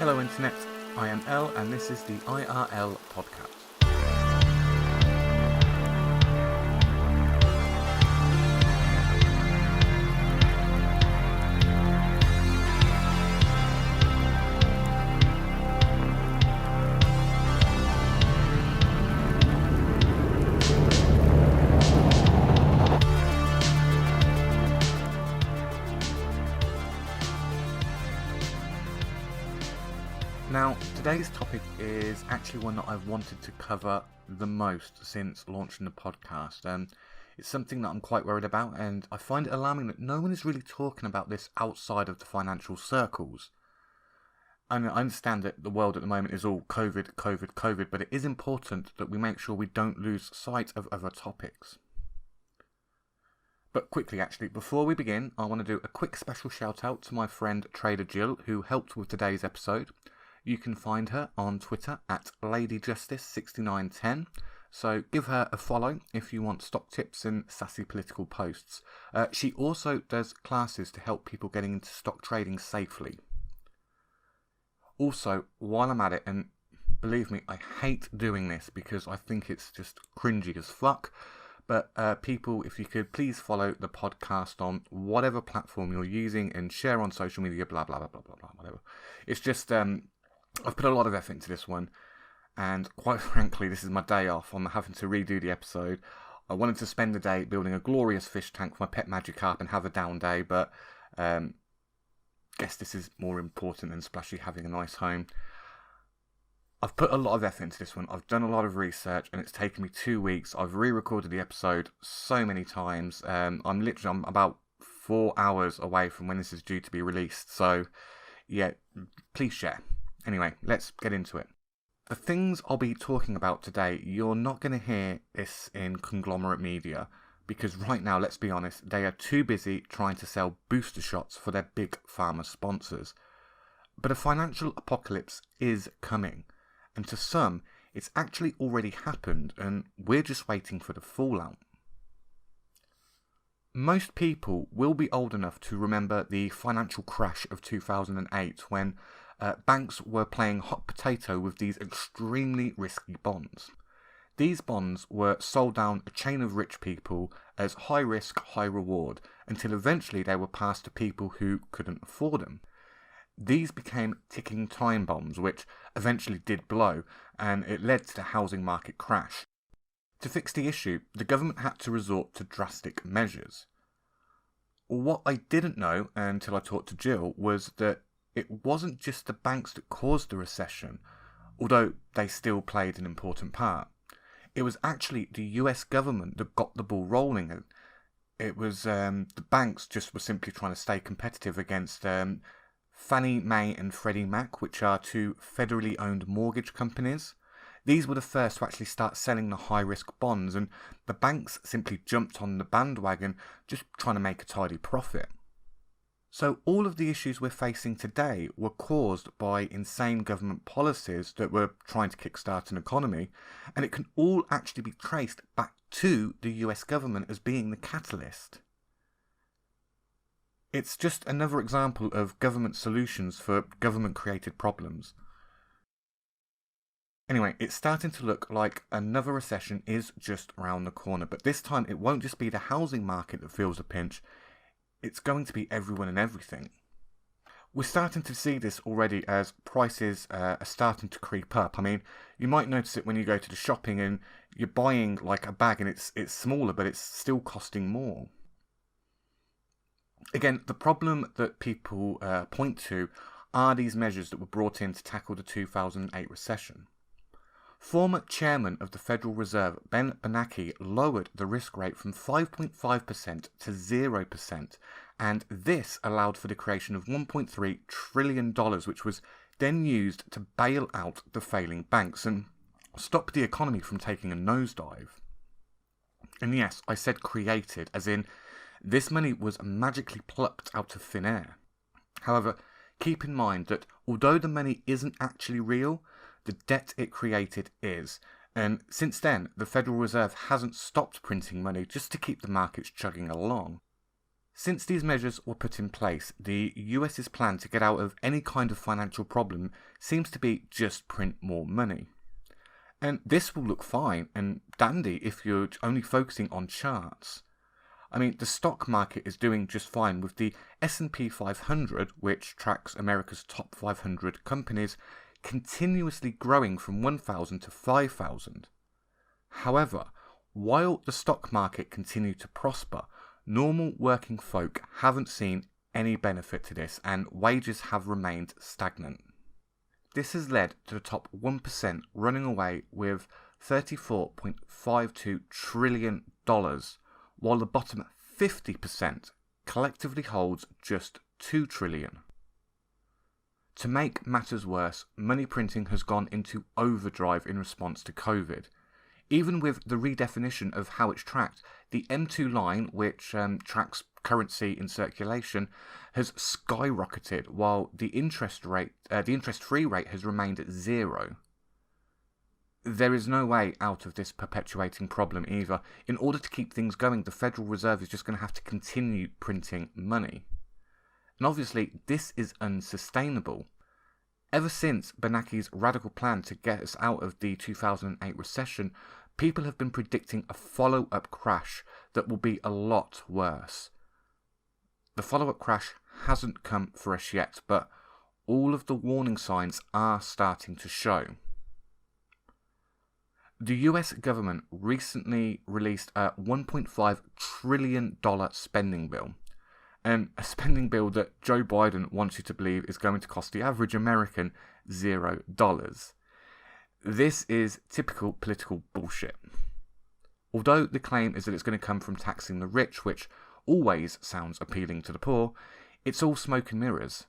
Hello Internet, I am El and this is the IRL podcast. Now, today's topic is actually one that I've wanted to cover the most since launching the podcast. It's something that I'm quite worried about, and I find it alarming that no one is really talking about this outside of the financial circles. And I understand that the world at the moment is all COVID, but it is important that we make sure we don't lose sight of other topics. But quickly, actually, before we begin, I want to do a quick special shout out to my friend Trader Jill, who helped with today's episode. You can find her on Twitter at LadyJustice6910, so give her a follow if you want stock tips and sassy political posts. She also does classes to help people getting into stock trading safely. Also, while I'm at it, and believe me, I hate doing this because I think it's just cringy as fuck, but people, if you could please follow the podcast on whatever platform you're using and share on social media, blah, blah, blah, blah, blah, blah, whatever. It's just... I've put a lot of effort into this one, and quite frankly, this is my day off. I'm having to redo the episode. I wanted to spend the day building a glorious fish tank for my pet Magikarp and have a down day, but guess this is more important than Splashy having a nice home. I've put a lot of effort into this one. I've done a lot of research, and it's taken me 2 weeks. I've re-recorded the episode so many times. I'm about 4 hours away from when this is due to be released, so yeah, please share. Anyway, let's get into it. The things I'll be talking about today, you're not going to hear this in conglomerate media, because right now, let's be honest, they are too busy trying to sell booster shots for their big pharma sponsors. But a financial apocalypse is coming, and to some, it's actually already happened, and we're just waiting for the fallout. Most people will be old enough to remember the financial crash of 2008 when banks were playing hot potato with these extremely risky bonds. These bonds were sold down a chain of rich people as high risk, high reward, until eventually they were passed to people who couldn't afford them. These became ticking time bombs, which eventually did blow, and it led to the housing market crash. To fix the issue, the government had to resort to drastic measures. What I didn't know until I talked to Jill was that it wasn't just the banks that caused the recession, although they still played an important part. It was actually the US government that got the ball rolling. It was the banks just were simply trying to stay competitive against Fannie Mae and Freddie Mac, which are two federally owned mortgage companies. These were the first to actually start selling the high-risk bonds, and the banks simply jumped on the bandwagon, just trying to make a tidy profit. So all of the issues we're facing today were caused by insane government policies that were trying to kickstart an economy, and it can all actually be traced back to the US government as being the catalyst. It's just another example of government solutions for government-created problems. Anyway, it's starting to look like another recession is just around the corner, but this time it won't just be the housing market that feels the pinch. It's going to be everyone and everything. We're starting to see this already as prices are starting to creep up. I mean, you might notice it when you go to the shopping and you're buying like a bag and it's smaller, but it's still costing more. Again, the problem that people point to are these measures that were brought in to tackle the 2008 recession. Former chairman of the Federal Reserve, Ben Bernanke, lowered the risk rate from 5.5% to 0%, and this allowed for the creation of $1.3 trillion, which was then used to bail out the failing banks and stop the economy from taking a nosedive. And yes, I said created, as in this money was magically plucked out of thin air. However, keep in mind that although the money isn't actually real, the debt it created is, and since then the Federal Reserve hasn't stopped printing money just to keep the markets chugging along. Since these measures were put in place, the US's plan to get out of any kind of financial problem seems to be just print more money. And this will look fine and dandy if you're only focusing on charts. I mean, the stock market is doing just fine with the S&P 500, which tracks America's top 500 companies, continuously growing from 1,000 to 5,000. However, while the stock market continued to prosper, normal working folk haven't seen any benefit to this, and wages have remained stagnant. This has led to the top 1% running away with $34.52 trillion, while the bottom 50% collectively holds just $2 trillion. To make matters worse, money printing has gone into overdrive in response to COVID. Even with the redefinition of how it's tracked, the M2 line, which tracks currency in circulation, has skyrocketed, while the interest-free rate has remained at zero. There is no way out of this perpetuating problem either. In order to keep things going, the Federal Reserve is just going to have to continue printing money. And obviously, this is unsustainable. Ever since Bernanke's radical plan to get us out of the 2008 recession, people have been predicting a follow-up crash that will be a lot worse. The follow-up crash hasn't come for us yet, but all of the warning signs are starting to show. The US government recently released a $1.5 trillion spending bill. A spending bill that Joe Biden wants you to believe is going to cost the average American $0. This is typical political bullshit. Although the claim is that it's going to come from taxing the rich, which always sounds appealing to the poor, it's all smoke and mirrors.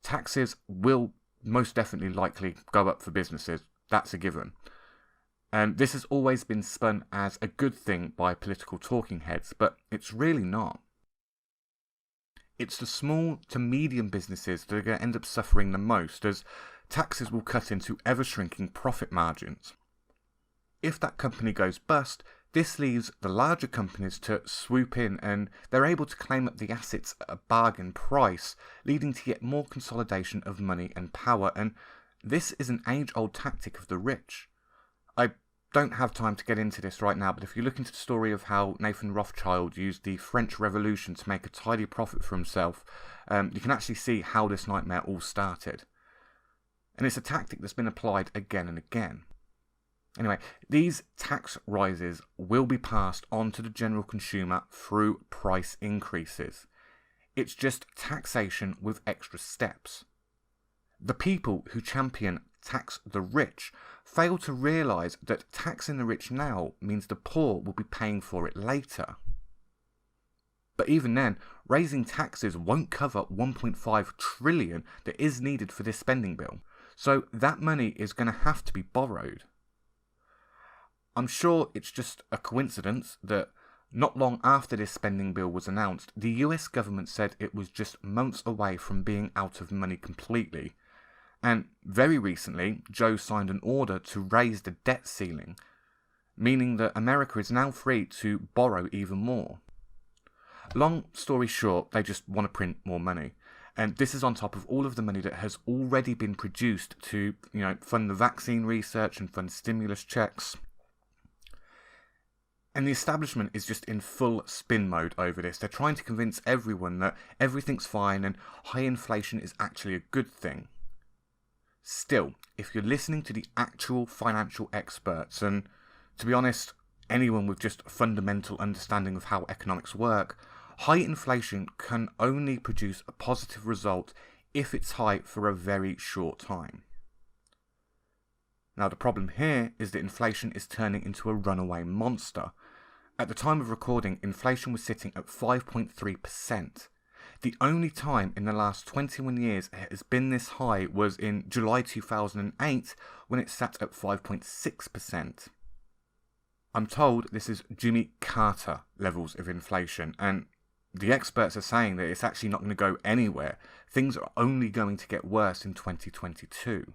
Taxes will most definitely likely go up for businesses, that's a given. This has always been spun as a good thing by political talking heads, but it's really not. It's the small to medium businesses that are going to end up suffering the most, as taxes will cut into ever-shrinking profit margins. If that company goes bust, this leaves the larger companies to swoop in, and they're able to claim up the assets at a bargain price, leading to yet more consolidation of money and power, and this is an age-old tactic of the rich. I don't have time to get into this right now, but if you look into the story of how Nathan Rothschild used the French Revolution to make a tidy profit for himself, you can actually see how this nightmare all started. And it's a tactic that's been applied again and again. Anyway, these tax rises will be passed on to the general consumer through price increases. It's just taxation with extra steps. The people who champion tax the rich fail to realise that taxing the rich now means the poor will be paying for it later. But even then, raising taxes won't cover $1.5 trillion that is needed for this spending bill, so that money is going to have to be borrowed. I'm sure it's just a coincidence that not long after this spending bill was announced, the US government said it was just months away from being out of money completely. And very recently, Joe signed an order to raise the debt ceiling, meaning that America is now free to borrow even more. Long story short, they just want to print more money. And this is on top of all of the money that has already been produced to, fund the vaccine research and fund stimulus checks. And the establishment is just in full spin mode over this. They're trying to convince everyone that everything's fine and high inflation is actually a good thing. Still, if you're listening to the actual financial experts, and to be honest, anyone with just a fundamental understanding of how economics work, high inflation can only produce a positive result if it's high for a very short time. Now, the problem here is that inflation is turning into a runaway monster. At the time of recording, inflation was sitting at 5.3%. The only time in the last 21 years it has been this high was in July 2008, when it sat at 5.6%. I'm told this is Jimmy Carter levels of inflation, and the experts are saying that it's actually not going to go anywhere. Things are only going to get worse in 2022.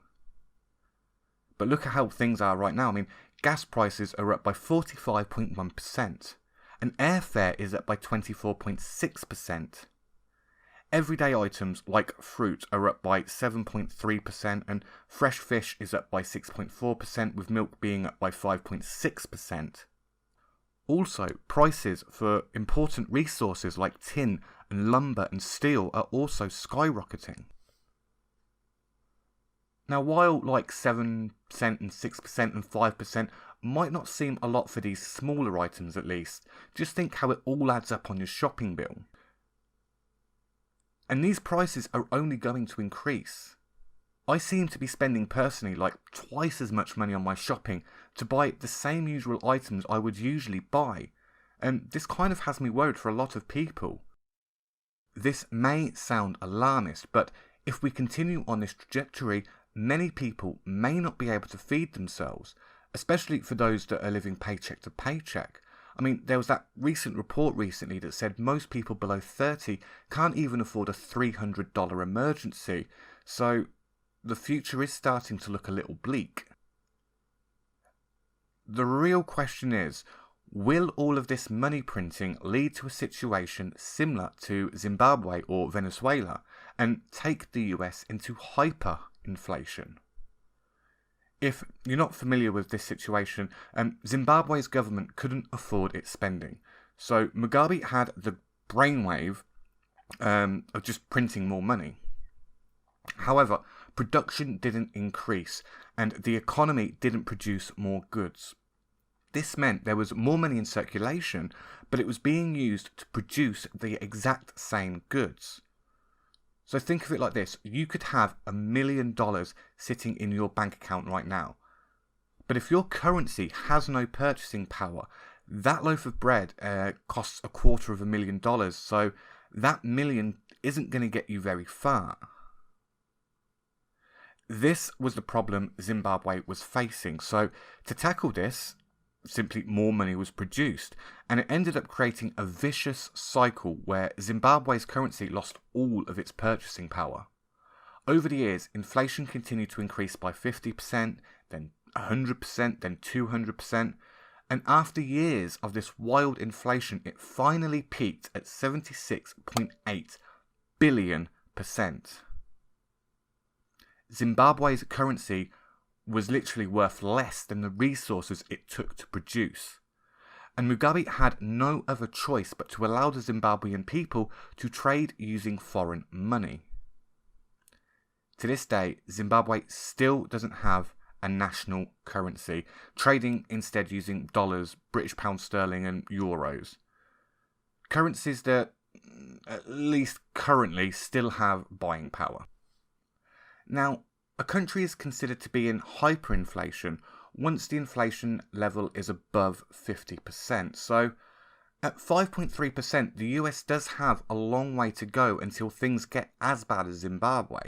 But look at how things are right now. I mean, gas prices are up by 45.1%. and airfare is up by 24.6%. Everyday items like fruit are up by 7.3%, and fresh fish is up by 6.4%, with milk being up by 5.6%. Also, prices for important resources like tin and lumber and steel are also skyrocketing. Now, while like 7% and 6% and 5% might not seem a lot for these smaller items at least, just think how it all adds up on your shopping bill. And these prices are only going to increase. I seem to be spending personally like twice as much money on my shopping to buy the same usual items I would usually buy, and this kind of has me worried for a lot of people. This may sound alarmist, but if we continue on this trajectory, many people may not be able to feed themselves, especially for those that are living paycheck to paycheck. I mean, there was that recent report recently that said most people below 30 can't even afford a $300 emergency, so the future is starting to look a little bleak. The real question is, will all of this money printing lead to a situation similar to Zimbabwe or Venezuela and take the US into hyperinflation? If you're not familiar with this situation, Zimbabwe's government couldn't afford its spending. So Mugabe had the brainwave of just printing more money. However, production didn't increase and the economy didn't produce more goods. This meant there was more money in circulation, but it was being used to produce the exact same goods. So think of it like this. You could have $1 million sitting in your bank account right now. But if your currency has no purchasing power, that loaf of bread costs $250,000. So that million isn't going to get you very far. This was the problem Zimbabwe was facing. So to tackle this, simply more money was produced, and it ended up creating a vicious cycle where Zimbabwe's currency lost all of its purchasing power. Over the years, inflation continued to increase by 50%, then 100%, then 200%, and after years of this wild inflation, it finally peaked at 76.8 billion %. Zimbabwe's currency was literally worth less than the resources it took to produce. And Mugabe had no other choice but to allow the Zimbabwean people to trade using foreign money. To this day, Zimbabwe still doesn't have a national currency, trading instead using dollars, British pound sterling and euros. Currencies that, at least currently, still have buying power. Now, a country is considered to be in hyperinflation once the inflation level is above 50%. So, at 5.3%, the US does have a long way to go until things get as bad as Zimbabwe.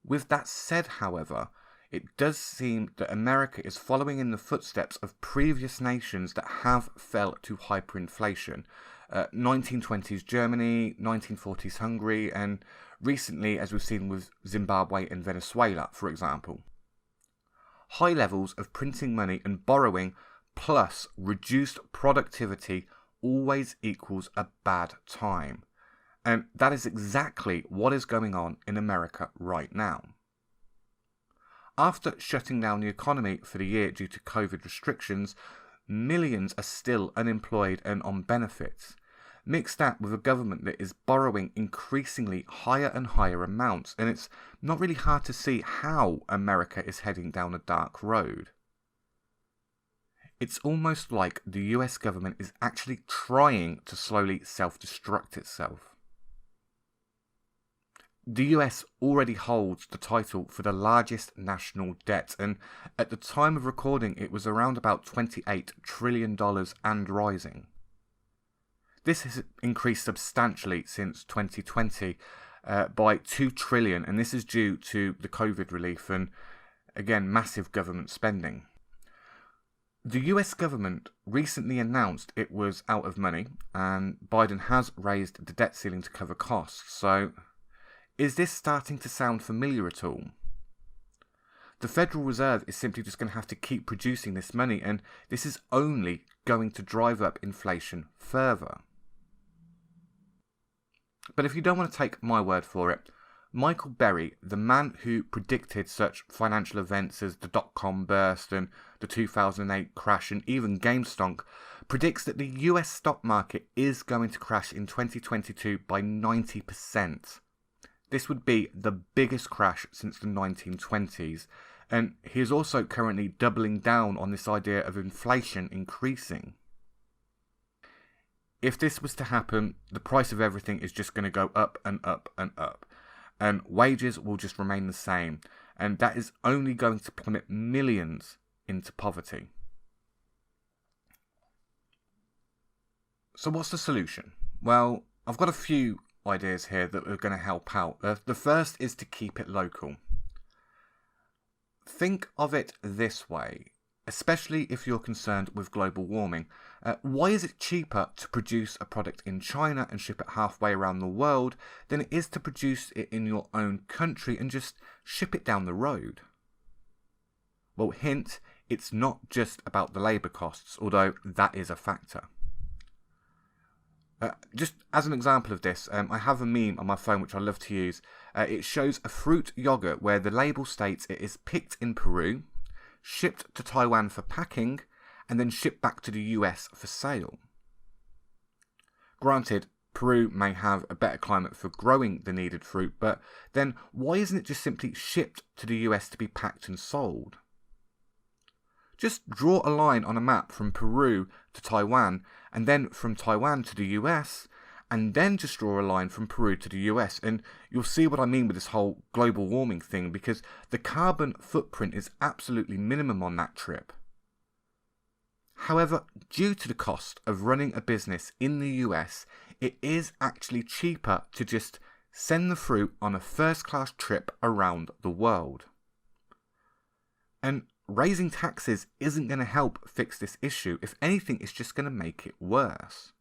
With that said, however, it does seem that America is following in the footsteps of previous nations that have fell to hyperinflation. 1920s Germany, 1940s Hungary, and recently, as we've seen with Zimbabwe and Venezuela, for example. High levels of printing money and borrowing plus reduced productivity always equals a bad time. And that is exactly what is going on in America right now. After shutting down the economy for the year due to COVID restrictions, millions are still unemployed and on benefits. Mix that with a government that is borrowing increasingly higher and higher amounts, and it's not really hard to see how America is heading down a dark road. It's almost like the US government is actually trying to slowly self-destruct itself. The US already holds the title for the largest national debt, and at the time of recording it was around about $28 trillion and rising. This has increased substantially since 2020 by $2 trillion, and this is due to the COVID relief and, again, massive government spending. The US government recently announced it was out of money, and Biden has raised the debt ceiling to cover costs. So, is this starting to sound familiar at all? the Federal Reserve is simply just going to have to keep producing this money, and this is only going to drive up inflation further. But if you don't want to take my word for it, Michael Berry, the man who predicted such financial events as the dot-com burst and the 2008 crash and even GameStonk, predicts that the US stock market is going to crash in 2022 by 90%. This would be the biggest crash since the 1920s, and he is also currently doubling down on this idea of inflation increasing. If this was to happen, the price of everything is just going to go up and up and up, and wages will just remain the same, and that is only going to plummet millions into poverty. So what's the solution? Well, I've got a few ideas here that are going to help out. The first is to keep it local. Think of it this way, especially if you're concerned with global warming. Why is it cheaper to produce a product in China and ship it halfway around the world than it is to produce it in your own country and just ship it down the road? Well, hint, it's not just about the labour costs, although that is a factor. Just as an example of this, I have a meme on my phone which I love to use. It shows a fruit yogurt where the label states it is picked in Peru, shipped to Taiwan for packing, and then shipped back to the US for sale. Granted, Peru may have a better climate for growing the needed fruit, but then why isn't it just simply shipped to the US to be packed and sold? Just draw a line on a map from Peru to Taiwan, and then from Taiwan to the US, and then just draw a line from Peru to the US, and you'll see what I mean with this whole global warming thing, because the carbon footprint is absolutely minimum on that trip. However, due to the cost of running a business in the US, it is actually cheaper to just send the fruit on a first-class trip around the world. And raising taxes isn't going to help fix this issue. If anything, it's just going to make it worse.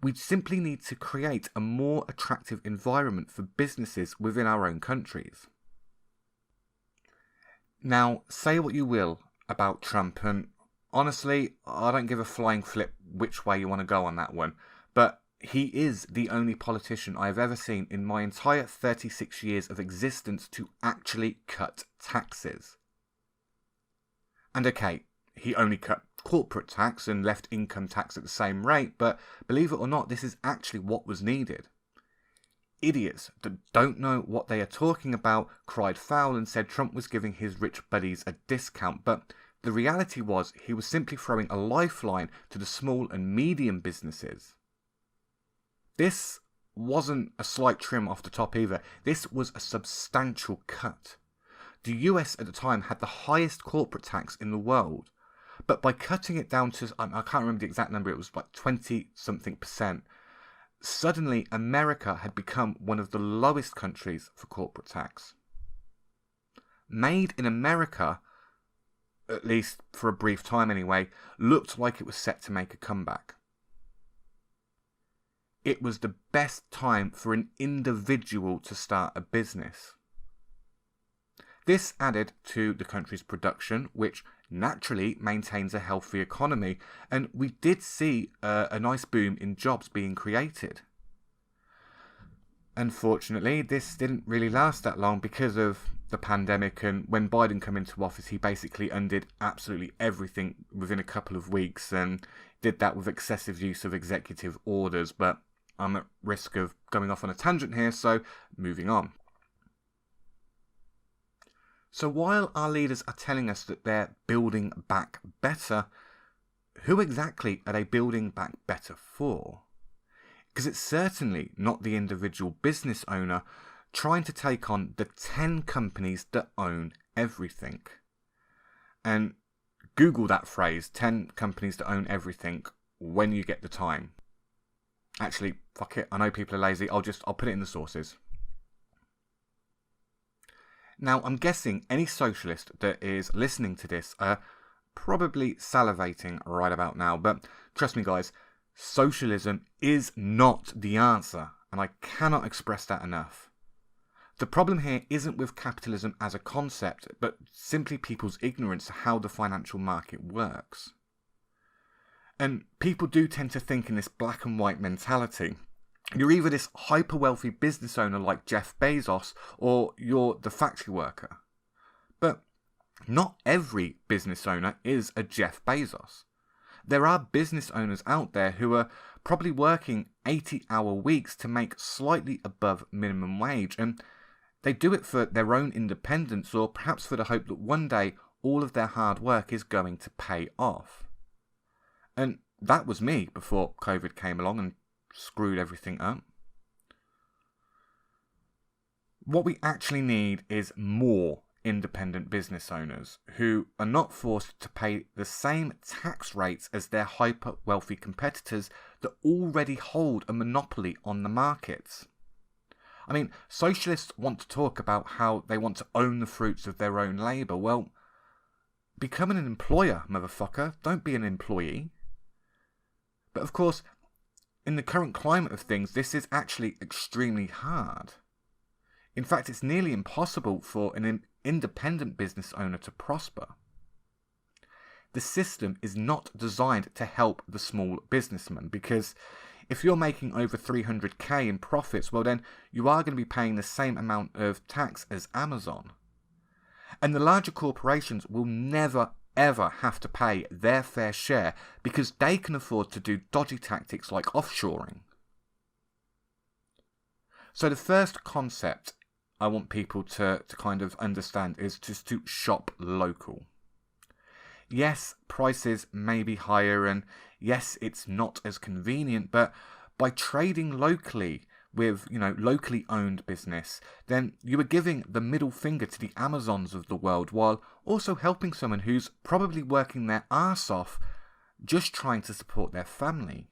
We simply need to create a more attractive environment for businesses within our own countries. Now, say what you will about Trump, and honestly, I don't give a flying flip which way you want to go on that one, but he is the only politician I have ever seen in my entire 36 years of existence to actually cut taxes. And okay, he only cut corporate tax and left income tax at the same rate, but believe it or not, this is actually what was needed. Idiots that don't know what they are talking about cried foul and said Trump was giving his rich buddies a discount, but the reality was he was simply throwing a lifeline to the small and medium businesses. This wasn't a slight trim off the top either. This was a substantial cut. The US at the time had the highest corporate tax in the world, but by cutting it down to, I can't remember the exact number, it was like 20-something%, suddenly America had become one of the lowest countries for corporate tax. Made in America, at least for a brief time anyway, looked like it was set to make a comeback. It was the best time for an individual to start a business. This added to the country's production, which naturally maintains a healthy economy, and we did see a nice boom in jobs being created. Unfortunately, this didn't really last that long because of the pandemic, and when Biden came into office, he basically undid absolutely everything within a couple of weeks, and did that with excessive use of executive orders, but I'm at risk of going off on a tangent here, so moving on. So while our leaders are telling us that they're building back better, who exactly are they building back better for? Because it's certainly not the individual business owner trying to take on the 10 companies that own everything. And Google that phrase, 10 companies that own everything, when you get the time. Actually, fuck it, I know people are lazy, I'll put it in the sources. Now, I'm guessing any socialist that is listening to this are probably salivating right about now, but trust me guys, socialism is not the answer, and I cannot express that enough. The problem here isn't with capitalism as a concept, but simply people's ignorance of how the financial market works. And people do tend to think in this black and white mentality. You're either this hyper wealthy business owner like Jeff Bezos, or you're the factory worker. But not every business owner is a Jeff Bezos. There are business owners out there who are probably working 80-hour weeks to make slightly above minimum wage, and they do it for their own independence, or perhaps for the hope that one day all of their hard work is going to pay off. And that was me before COVID came along and screwed everything up. What we actually need is more independent business owners who are not forced to pay the same tax rates as their hyper wealthy competitors that already hold a monopoly on the markets. I mean, socialists want to talk about how they want to own the fruits of their own labour. Well, become an employer, motherfucker. Don't be an employee. But of course, in the current climate of things, this is actually extremely hard. In fact, it's nearly impossible for an independent business owner to prosper. The system is not designed to help the small businessman, because if you're making over 300k in profits, well then you are going to be paying the same amount of tax as Amazon. And the larger corporations will never ever have to pay their fair share because they can afford to do dodgy tactics like offshoring. So the first concept I want people to kind of understand is just to shop local. Yes, prices may be higher, and yes, it's not as convenient, but by trading locally with, locally owned business, then you are giving the middle finger to the Amazons of the world, while also helping someone who's probably working their arse off just trying to support their family.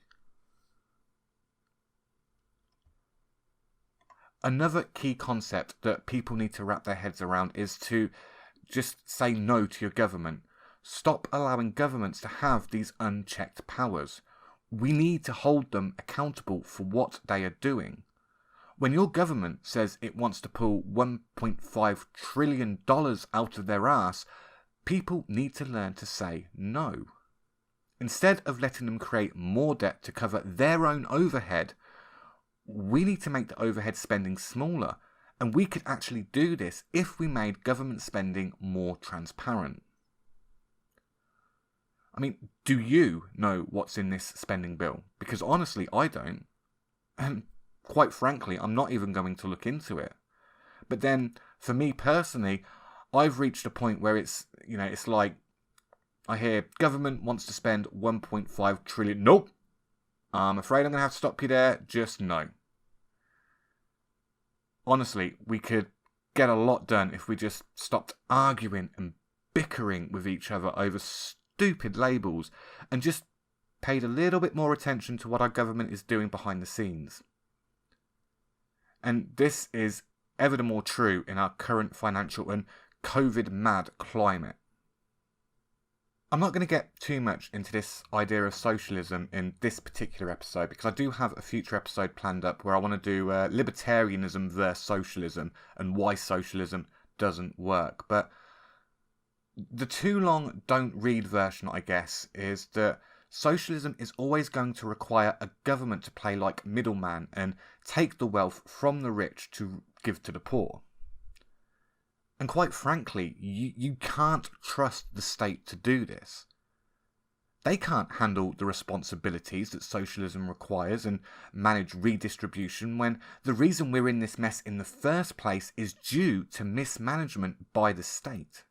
Another key concept that people need to wrap their heads around is to just say no to your government. Stop allowing governments to have these unchecked powers. We need to hold them accountable for what they are doing. When your government says it wants to pull $1.5 trillion out of their ass, people need to learn to say no. Instead of letting them create more debt to cover their own overhead, we need to make the overhead spending smaller, and we could actually do this if we made government spending more transparent. I mean, do you know what's in this spending bill? Because honestly, I don't. And quite frankly, I'm not even going to look into it. But then, for me personally, I've reached a point where it's like, I hear government wants to spend 1.5 trillion. Nope. I'm afraid I'm going to have to stop you there. Just no. Honestly, we could get a lot done if we just stopped arguing and bickering with each other over stupid labels and just paid a little bit more attention to what our government is doing behind the scenes. And this is ever the more true in our current financial and COVID-mad climate. I'm not going to get too much into this idea of socialism in this particular episode, because I do have a future episode planned up where I want to do libertarianism versus socialism and why socialism doesn't work. But the too long don't read version, I guess, is that socialism is always going to require a government to play like middleman and take the wealth from the rich to give to the poor. And quite frankly, you can't trust the state to do this. They can't handle the responsibilities that socialism requires and manage redistribution when the reason we're in this mess in the first place is due to mismanagement by the state.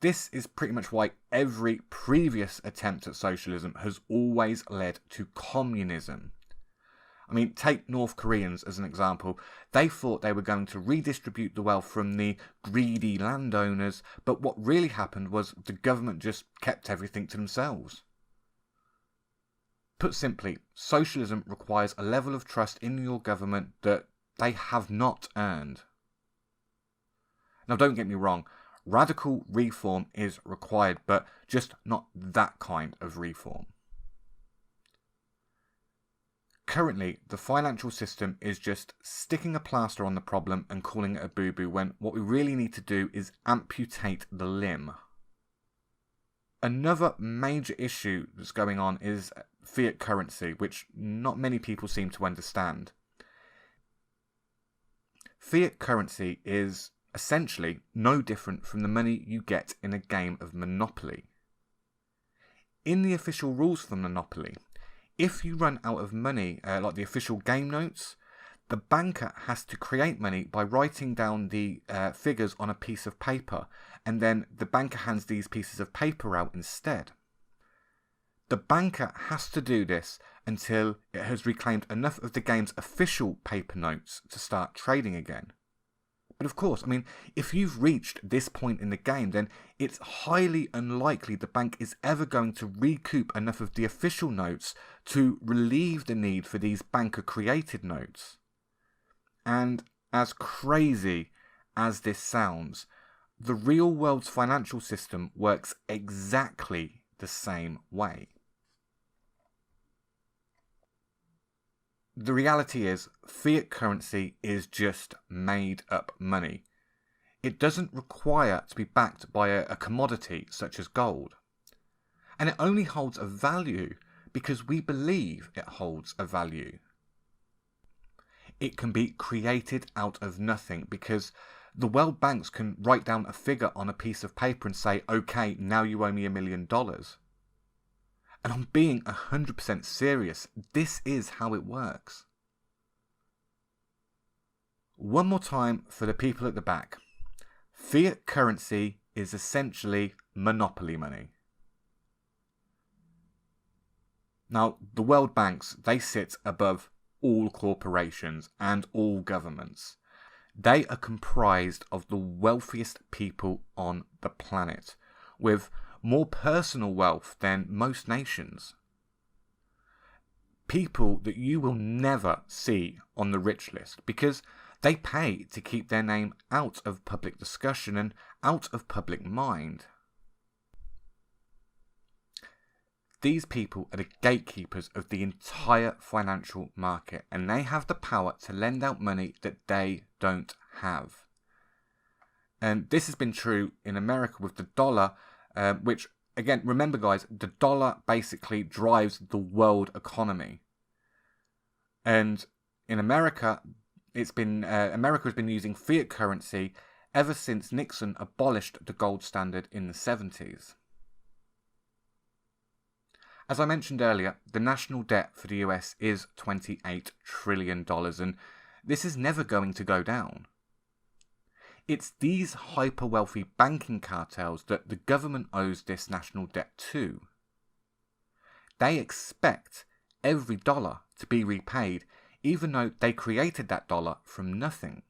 This is pretty much why every previous attempt at socialism has always led to communism. I mean, take North Koreans as an example. They thought they were going to redistribute the wealth from the greedy landowners, but what really happened was the government just kept everything to themselves. Put simply, socialism requires a level of trust in your government that they have not earned. Now, don't get me wrong, radical reform is required, but just not that kind of reform. currently, the financial system is just sticking a plaster on the problem and calling it a boo-boo, when what we really need to do is amputate the limb. Another major issue that's going on is fiat currency, which not many people seem to understand. Fiat currency is essentially no different from the money you get in a game of Monopoly. In the official rules for Monopoly, if you run out of money, like the official game notes, the banker has to create money by writing down the figures on a piece of paper, and then the banker hands these pieces of paper out instead. The banker has to do this until it has reclaimed enough of the game's official paper notes to start trading again. But of course, I mean, if you've reached this point in the game, then it's highly unlikely the bank is ever going to recoup enough of the official notes to relieve the need for these banker-created notes. And as crazy as this sounds, the real world's financial system works exactly the same way. The reality is, fiat currency is just made up money. It doesn't require to be backed by a commodity such as gold. And it only holds a value because we believe it holds a value. It can be created out of nothing because the world banks can write down a figure on a piece of paper and say, okay, now you owe me $1 million. And I'm being 100% serious. This is how it works. One more time for the people at the back. Fiat currency is essentially monopoly money. Now, the world banks, they sit above all corporations and all governments. They are comprised of the wealthiest people on the planet, with more personal wealth than most nations. People that you will never see on the rich list because they pay to keep their name out of public discussion and out of public mind. These people are the gatekeepers of the entire financial market, and they have the power to lend out money that they don't have. And this has been true in America with the dollar, which, again, remember guys, the dollar basically drives the world economy. And in America, America has been using fiat currency ever since Nixon abolished the gold standard in the 70s. As I mentioned earlier, the national debt for the US is $28 trillion, and this is never going to go down. It's these hyper-wealthy banking cartels that the government owes this national debt to. They expect every dollar to be repaid, even though they created that dollar from nothing.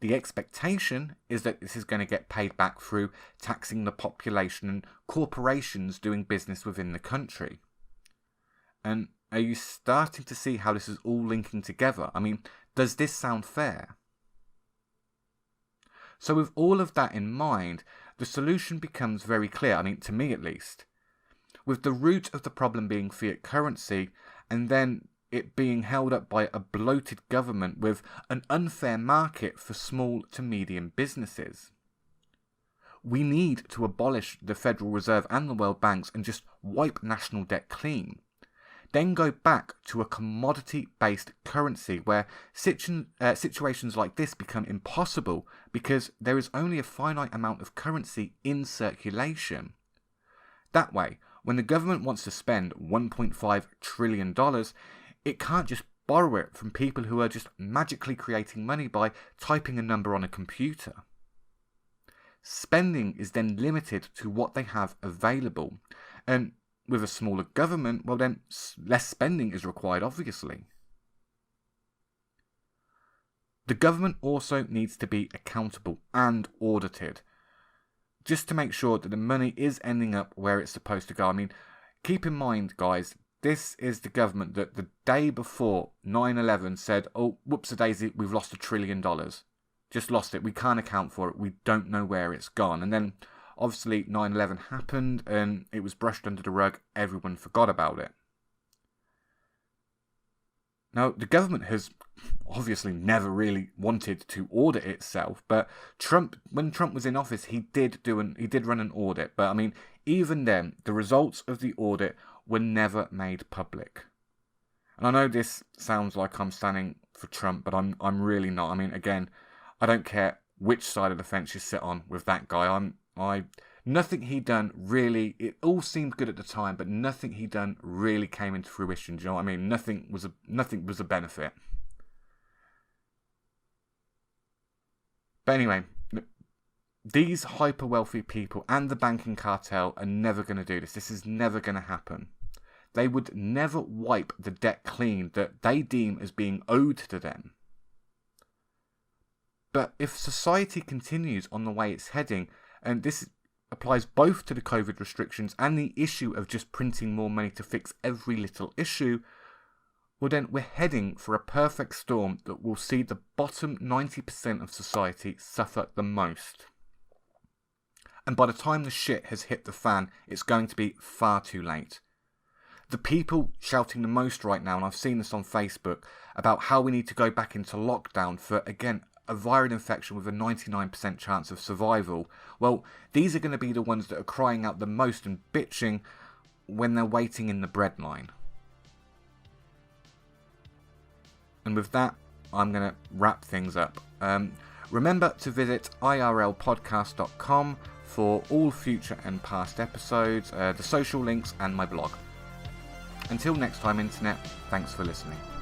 The expectation is that this is going to get paid back through taxing the population and corporations doing business within the country. And are you starting to see how this is all linking together? I mean, does this sound fair? So with all of that in mind, the solution becomes very clear, I mean, to me at least. With the root of the problem being fiat currency, and then it being held up by a bloated government with an unfair market for small to medium businesses. We need to abolish the Federal Reserve and the World Banks and just wipe national debt clean. Then go back to a commodity-based currency where situations like this become impossible because there is only a finite amount of currency in circulation. That way, when the government wants to spend $1.5 trillion, it can't just borrow it from people who are just magically creating money by typing a number on a computer. Spending is then limited to what they have available, and with a smaller government, well then, less spending is required, obviously. The government also needs to be accountable and audited, just to make sure that the money is ending up where it's supposed to go. I mean, keep in mind, guys, this is the government that the day before 9/11 said, oh, whoops-a-daisy, we've lost $1 trillion. Just lost it. We can't account for it. We don't know where it's gone. And then, obviously, 9/11 happened and it was brushed under the rug. Everyone forgot about it. Now, the government has obviously never really wanted to audit itself, but when Trump was in office, he did run an audit. But I mean, even then, the results of the audit were never made public. And I know this sounds like I'm standing for Trump, but I'm really not. I mean, again, I don't care which side of the fence you sit on with that guy. Nothing he done really, it all seemed good at the time, but nothing he done really came into fruition. Do you know what I mean? Nothing was a benefit. But anyway, these hyper wealthy people and the banking cartel are never going to do this. This is never going to happen. They would never wipe the debt clean that they deem as being owed to them. But if society continues on the way it's heading, and this applies both to the COVID restrictions and the issue of just printing more money to fix every little issue, well then we're heading for a perfect storm that will see the bottom 90% of society suffer the most. And by the time the shit has hit the fan, it's going to be far too late. The people shouting the most right now, and I've seen this on Facebook, about how we need to go back into lockdown for, again, a viral infection with a 99% chance of survival, well, these are going to be the ones that are crying out the most and bitching when they're waiting in the bread line. And with that, I'm going to wrap things up. Remember to visit irlpodcast.com for all future and past episodes, the social links and my blog. Until next time, Internet, thanks for listening.